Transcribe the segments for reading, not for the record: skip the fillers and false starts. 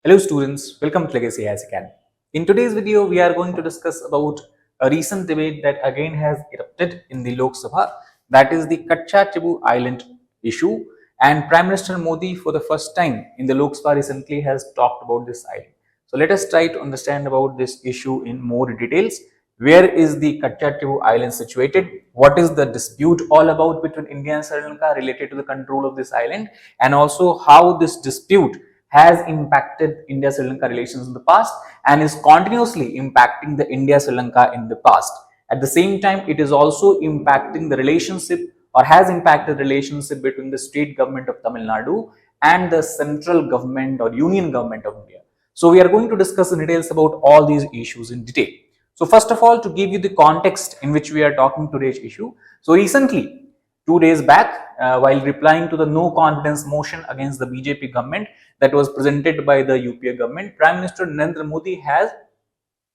Hello students, welcome to Legacy IAS Academy. In today's video, we are going to discuss about a recent debate that again has erupted in the Lok Sabha, that is the Katchatheevu Island issue, and Prime Minister Modi for the first time in the Lok Sabha recently has talked about this island. So let us try to understand about this issue in more details. Where is the Katchatheevu Island situated? What is the dispute all about between India and Sri Lanka related to the control of this island, and also how this dispute has impacted India-Sri Lanka relations in the past and is continuously impacting the India-Sri Lanka in the past. At the same time, it is also impacting the relationship or has impacted the relationship between the state government of Tamil Nadu and the central government or union government of India. So we are going to discuss in details about all these issues in detail. So first of all, to give you the context in which we are talking today's issue. So recently, 2 days back, while replying to the no confidence motion against the BJP government that was presented by the UPA government, Prime Minister Narendra Modi has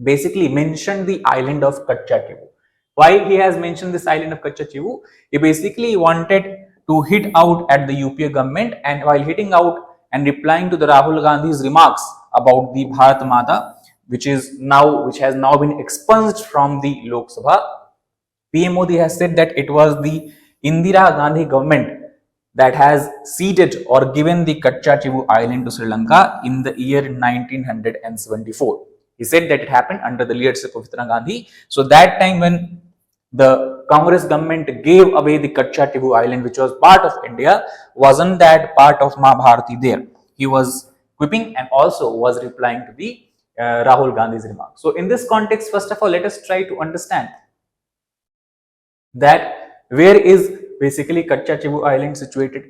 basically mentioned the island of Katchatheevu. Why he has mentioned this island of Katchatheevu? He basically wanted to hit out at the UPA government, and while hitting out and replying to the Rahul Gandhi's remarks about the Bharat Mata, which has now been expunged from the Lok Sabha, PM Modi has said that it was the Indira Gandhi government that has ceded or given the Katchatheevu Island to Sri Lanka in the year 1974. He said that it happened under the leadership of Indira Gandhi. So that time when the Congress government gave away the Katchatheevu Island, which was part of India, wasn't that part of Mahabharati there? He was quipping and also was replying to the Rahul Gandhi's remarks. So in this context, first of all, let us try to understand that where is basically Katchatheevu Island situated.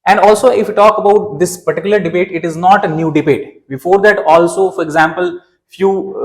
And also, if we talk about this particular debate, it is not a new debate. Before that also, for example, few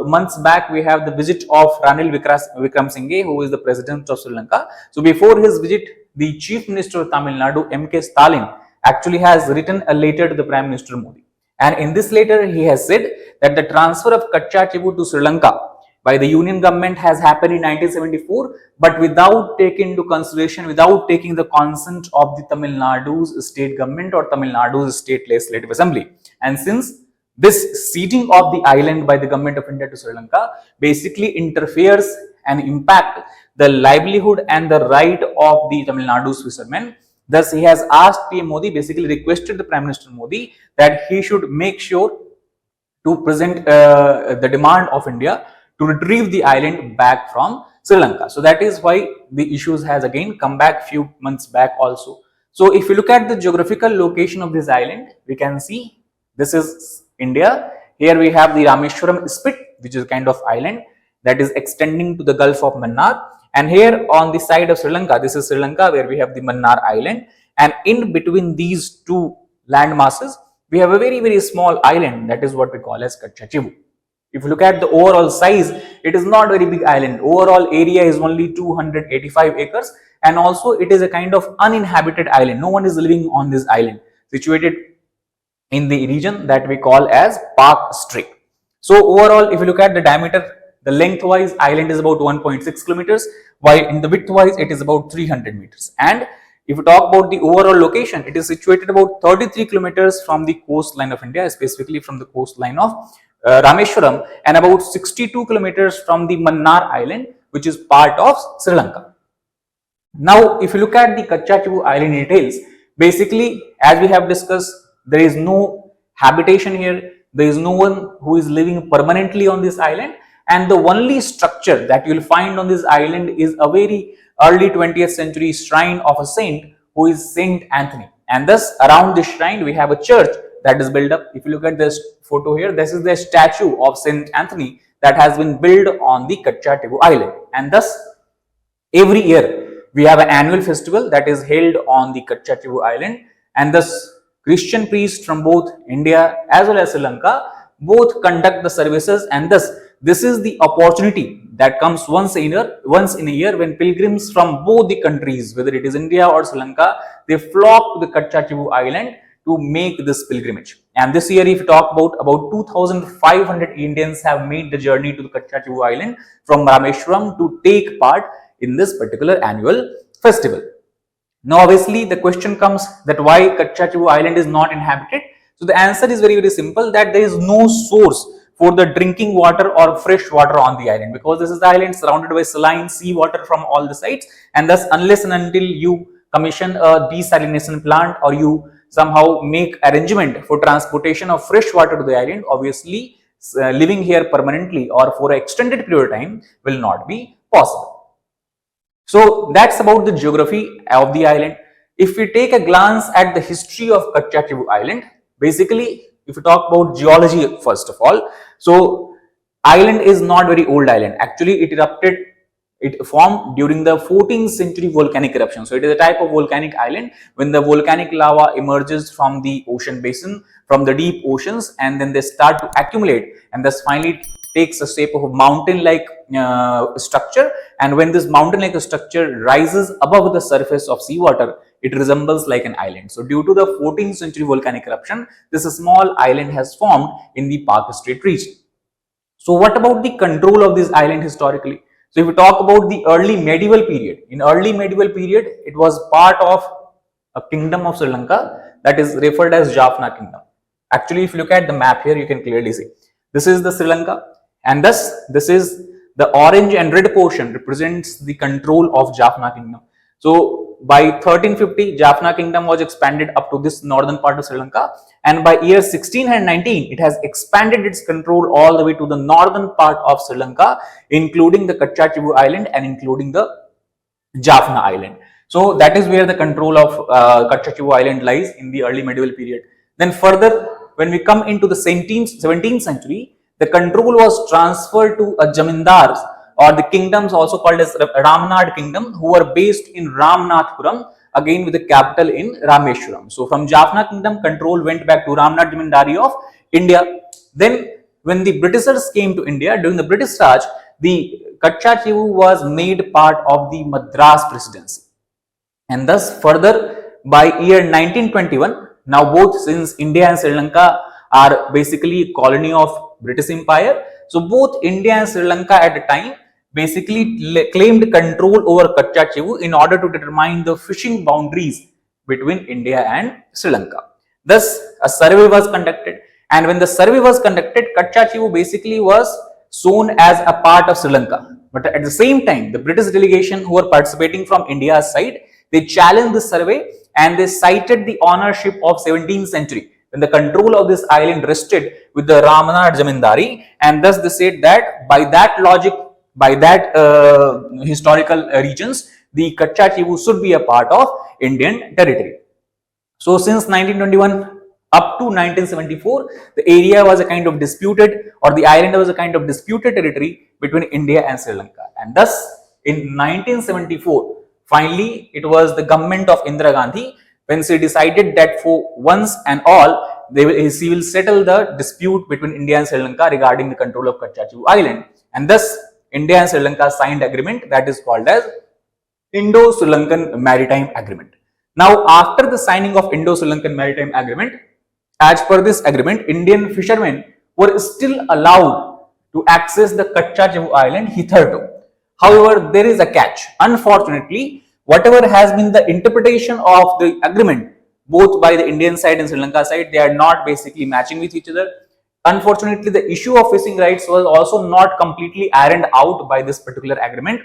months back, we have the visit of Ranil Wickremesinghe, who is the president of Sri Lanka. So before his visit, the Chief Minister of Tamil Nadu, M.K. Stalin, actually has written a letter to the Prime Minister Modi. And in this letter, he has said that the transfer of Katchatheevu to Sri Lanka by the union government has happened in 1974, but without taking into consideration, without taking the consent of the Tamil Nadu's state government or Tamil Nadu's state legislative assembly. And since this ceding of the island by the government of India to Sri Lanka basically interferes and impact the livelihood and the right of the Tamil Nadu's fishermen, thus he has asked PM Modi, basically requested the Prime Minister Modi that he should make sure to present the demand of India to retrieve the island back from Sri Lanka. So that is why the issues has again come back few months back also. So if you look at the geographical location of this island, we can see this is India. Here we have the Rameshwaram spit, which is a kind of island that is extending to the Gulf of Mannar. And here on the side of Sri Lanka, this is Sri Lanka, where we have the Mannar Island. And in between these two land masses, we have a very, very small island, that is what we call as Katchatheevu. If you look at the overall size, it is not very big island. Overall area is only 285 acres, and also it is a kind of uninhabited island. No one is living on this island, situated in the region that we call as Park Strait. So overall, if you look at the diameter, the lengthwise island is about 1.6 kilometers, while in the widthwise it is about 300 meters. And if you talk about the overall location, it is situated about 33 kilometers from the coastline of India, specifically from the coastline of Rameshwaram, and about 62 kilometers from the Mannar Island, which is part of Sri Lanka. Now, if you look at the Katchatheevu Island in details, basically, as we have discussed, there is no habitation here. There is no one who is living permanently on this island, and the only structure that you will find on this island is a very early 20th century shrine of a saint who is Saint Anthony. And thus, around this shrine, we have a church that is built up. If you look at this photo here, this is the statue of Saint Anthony that has been built on the Katchatheevu Island. And thus, every year, we have an annual festival that is held on the Katchatheevu Island. And thus, Christian priests from both India as well as Sri Lanka both conduct the services, and thus this is the opportunity that comes once in a year when pilgrims from both the countries, whether it is India or Sri Lanka, they flock to the Katchatheevu Island to make this pilgrimage. And this year, if you talk about 2,500 Indians have made the journey to the Katchatheevu Island from Rameshwaram to take part in this particular annual festival. Now, obviously, the question comes that why Katchatheevu Island is not inhabited. So the answer is very, very simple, that there is no source for the drinking water or fresh water on the island, because this is the island surrounded by saline sea water from all the sides, and thus unless and until you commission a desalination plant or you somehow make arrangement for transportation of fresh water to the island, obviously living here permanently or for an extended period of time will not be possible. So that's about the geography of the island. If we take a glance at the history of Katchatheevu Island, basically if we talk about geology first of all, so island is not very old island. Actually it formed during the 14th century volcanic eruption. So it is a type of volcanic island when the volcanic lava emerges from the ocean basin, from the deep oceans, and then they start to accumulate, and thus finally takes the shape of a mountain-like structure. And when this mountain-like structure rises above the surface of seawater, it resembles like an island. So due to the 14th century volcanic eruption, this small island has formed in the Park Strait region. So what about the control of this island historically? So if we talk about the early medieval period, in early medieval period, it was part of a kingdom of Sri Lanka that is referred as Jaffna kingdom. Actually, if you look at the map here, you can clearly see this is the Sri Lanka, and thus this is the orange and red portion represents the control of Jaffna kingdom. So by 1350, Jaffna kingdom was expanded up to this northern part of Sri Lanka, and by year 1619, it has expanded its control all the way to the northern part of Sri Lanka, including the Katchatheevu Island and including the Jaffna Island. So that is where the control of Katchatheevu Island lies in the early medieval period. Then further, when we come into the 17th century, the control was transferred to a Jamindars, or the kingdoms also called as Ramnad kingdom, who were based in Ramnathpuram, again with the capital in Rameshwaram. So from Jaffna kingdom, control went back to Ramnad Jamindari of India. Then when the Britishers came to India during the British Raj, the Katchatheevu was made part of the Madras presidency. And thus further by year 1921, now both, since India and Sri Lanka are basically a colony of British Empire, so both India and Sri Lanka at the time basically claimed control over Katchatheevu in order to determine the fishing boundaries between India and Sri Lanka. Thus a survey was conducted, and when the survey was conducted, Katchatheevu basically was shown as a part of Sri Lanka. But at the same time, the British delegation who were participating from India's side, they challenged the survey and they cited the ownership of 17th century, when the control of this island rested with the Ramnad Jamindari, and thus they said that by that logic, by that historical regions, the Katchatheevu should be a part of Indian territory. So since 1921 up to 1974, the area was a kind of disputed, or the island was a kind of disputed territory between India and Sri Lanka. And thus in 1974, finally it was the government of Indira Gandhi when she decided that for once and all, she will settle the dispute between India and Sri Lanka regarding the control of Katchatheevu Island. And thus India and Sri Lanka signed agreement that is called as Indo-Sri Lankan Maritime Agreement. Now after the signing of Indo-Sri Lankan Maritime Agreement, as per this agreement, Indian fishermen were still allowed to access the Katchatheevu Island hitherto. However, there is a catch. Unfortunately, whatever has been the interpretation of the agreement, both by the Indian side and Sri Lanka side, they are not basically matching with each other. Unfortunately, the issue of fishing rights was also not completely ironed out by this particular agreement,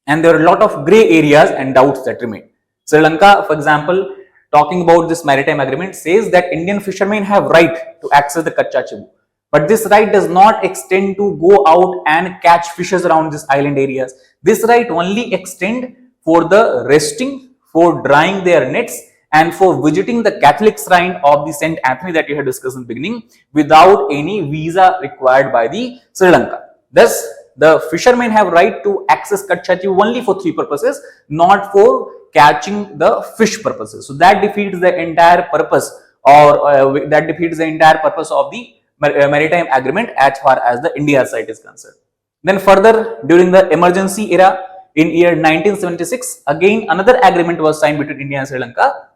and there are a lot of grey areas and doubts that remain. Sri Lanka, for example, talking about this maritime agreement, says that Indian fishermen have right to access the Katchatheevu, but this right does not extend to go out and catch fishes around these island areas. This right only extend for the resting, for drying their nets, and for visiting the Catholic shrine of the Saint Anthony that we had discussed in the beginning without any visa required by the Sri Lanka. Thus, the fishermen have right to access Katchatheevu only for three purposes, not for catching the fish purposes. So that defeats the entire purpose, or that defeats the entire purpose of the maritime agreement as far as the India side is concerned. Then further, during the emergency era in year 1976, again another agreement was signed between India and Sri Lanka.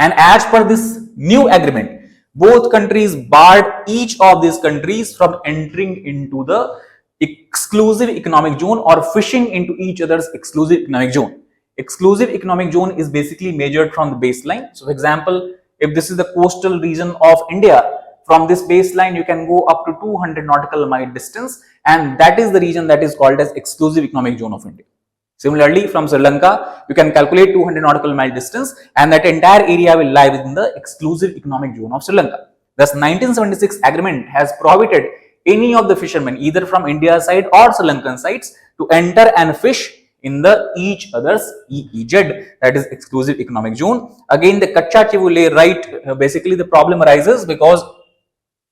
And as per this new agreement, both countries barred each of these countries from entering into the exclusive economic zone or fishing into each other's exclusive economic zone. Exclusive economic zone is basically measured from the baseline. So for example, if this is the coastal region of India, from this baseline you can go up to 200 nautical mile distance, and that is the region that is called as exclusive economic zone of India. Similarly, from Sri Lanka, you can calculate 200 nautical mile distance, and that entire area will lie within the exclusive economic zone of Sri Lanka. Thus, 1976 agreement has prohibited any of the fishermen, either from India side or Sri Lankan sides, to enter and fish in the each other's EEZ, that is exclusive economic zone. Again, the Katchatheevu lay right, basically the problem arises because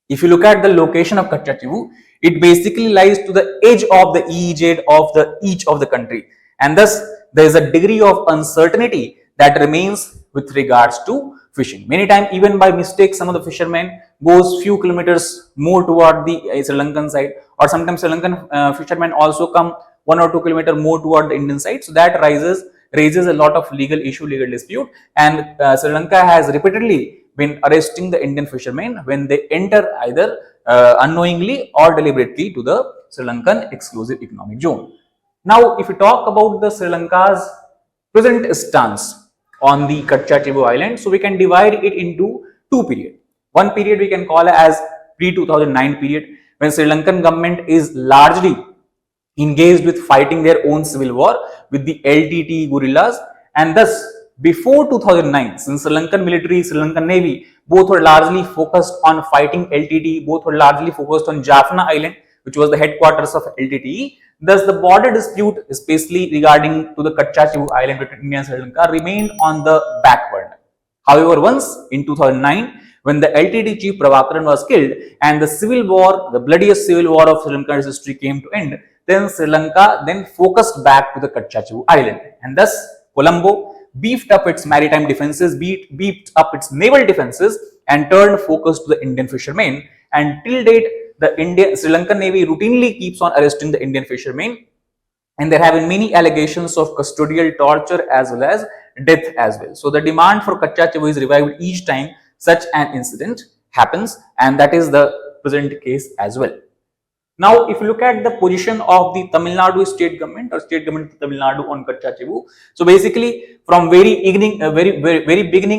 if you look at the location of Katchatheevu, it basically lies to the edge of the EEZ of each of the country, and thus there is a degree of uncertainty that remains with regards to fishing. Many times, even by mistake, some of the fishermen goes few kilometers more toward the Sri Lankan side, or sometimes Sri Lankan fishermen also come 1 or 2 kilometers more toward the Indian side. So that raises a lot of legal dispute, and Sri Lanka has repeatedly been arresting the Indian fishermen when they enter either unknowingly or deliberately to the Sri Lankan exclusive economic zone. Now, if we talk about the Sri Lanka's present stance on the Katchatheevu Island, so we can divide it into two periods. One period we can call as pre-2009 period, when Sri Lankan government is largely engaged with fighting their own civil war with the LTT guerrillas, and thus before 2009, since Sri Lankan military, Sri Lankan navy, both were largely focused on fighting LTT, both were largely focused on Jaffna Island, which was the headquarters of LTTE. Thus, the border dispute, especially regarding to the Katchatheevu Island between India and Sri Lanka, remained on the back burner. However, once in 2009, when the LTT chief Prabhakaran was killed and the civil war, the bloodiest civil war of Sri Lanka's history came to end, then Sri Lanka then focused back to the Katchatheevu Island, and thus Colombo beefed up its maritime defenses, beefed up its naval defenses, and turned focus to the Indian fishermen. And till date, the Sri Lankan Navy routinely keeps on arresting the Indian fishermen, and there have been many allegations of custodial torture as well as death as well. So the demand for Katchatheevu is revived each time such an incident happens, and that is the present case as well. Now, if you look at the position of the Tamil Nadu state government or state government of Tamil Nadu on Katchatheevu, so basically from very beginning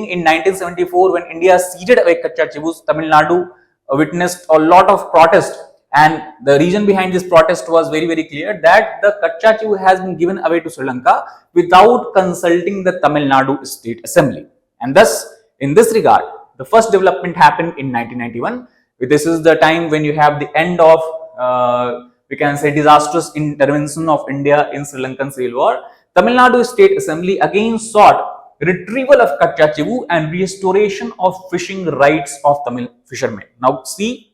in 1974, when India ceded away Katchatheevu, Tamil Nadu witnessed a lot of protest, and the reason behind this protest was very clear, that the Katchatheevu has been given away to Sri Lanka without consulting the Tamil Nadu State Assembly, and thus in this regard, the first development happened in 1991. This is the time when you have the end of we can say disastrous intervention of India in Sri Lankan civil war. Tamil Nadu State Assembly again sought retrieval of Katchatheevu and restoration of fishing rights of Tamil fishermen. Now see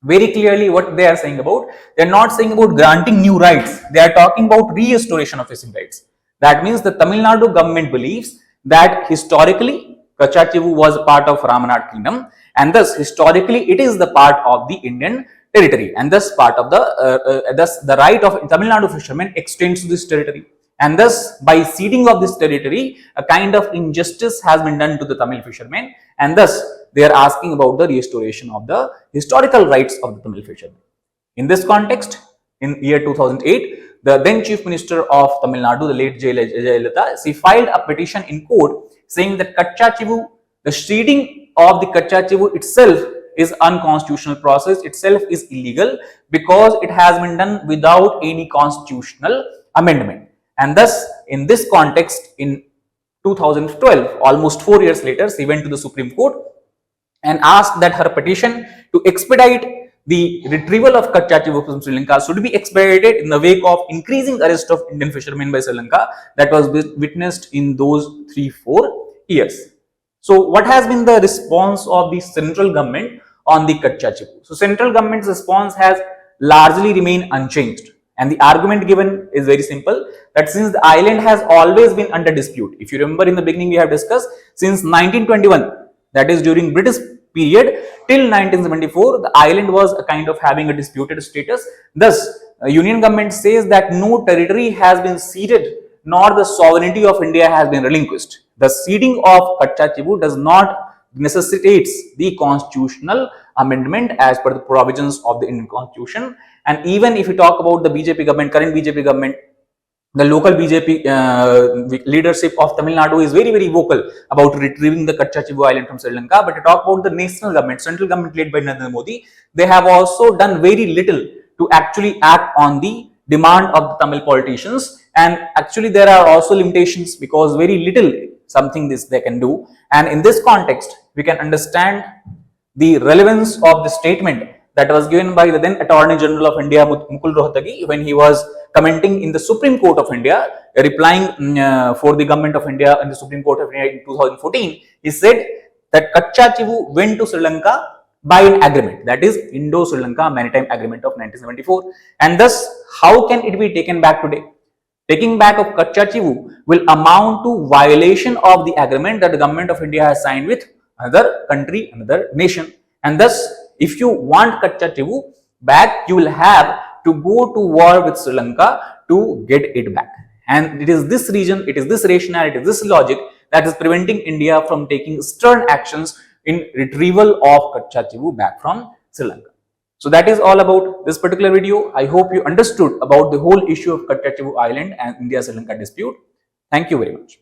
very clearly what they are saying about. They are not saying about granting new rights. They are talking about restoration of fishing rights. That means the Tamil Nadu government believes that historically Katchatheevu was a part of Ramanad Kingdom, and thus historically it is the part of the Indian territory, and thus part of the right of Tamil Nadu fishermen extends to this territory, and thus by ceding of this territory, a kind of injustice has been done to the Tamil fishermen, and thus they are asking about the restoration of the historical rights of the Tamil fishermen. In this context, in year 2008, the then Chief Minister of Tamil Nadu, the late Jayalalitha, she filed a petition in court saying that Katchatheevu, the ceding of the Katchatheevu itself is unconstitutional process, itself is illegal because it has been done without any constitutional amendment. And thus, in this context, in 2012, almost 4 years later, she went to the Supreme Court and asked that her petition to expedite the retrieval of Katchatheevu from Sri Lanka should be expedited in the wake of increasing arrest of Indian fishermen by Sri Lanka that was witnessed in those 3-4 years. So, what has been the response of the central government on the Katchatheevu? So, central government's response has largely remained unchanged, and the argument given is very simple, that since the island has always been under dispute, if you remember in the beginning we have discussed, since 1921, that is during British period till 1974, the island was a kind of having a disputed status. Thus, Union government says that no territory has been ceded nor the sovereignty of India has been relinquished. The ceding of Katchatheevu does not necessitates the constitutional amendment as per the provisions of the Indian Constitution. And even if we talk about the BJP government, current BJP government, the local BJP leadership of Tamil Nadu is very vocal about retrieving the Katchatheevu Island from Sri Lanka. But to talk about the national government, central government led by Narendra Modi, they have also done very little to actually act on the demand of the Tamil politicians. And actually there are also limitations because very little something this they can do. And in this context, we can understand the relevance of the statement that was given by the then Attorney General of India, Mukul Rohatgi, when he was commenting in the Supreme Court of India, replying for the government of India in the Supreme Court of India in 2014. He said that Katchatheevu went to Sri Lanka by an agreement, that is Indo-Sri Lanka Maritime Agreement of 1974, and thus how can it be taken back today? Taking back of Katchatheevu will amount to violation of the agreement that the government of India has signed with another country, another nation. And thus, if you want Katchatheevu back, you will have to go to war with Sri Lanka to get it back. And it is this reason, it is this rationale, it is this logic that is preventing India from taking stern actions in retrieval of Katchatheevu back from Sri Lanka. So that is all about this particular video. I hope you understood about the whole issue of Katchatheevu Island and India-Sri Lanka dispute. Thank you very much.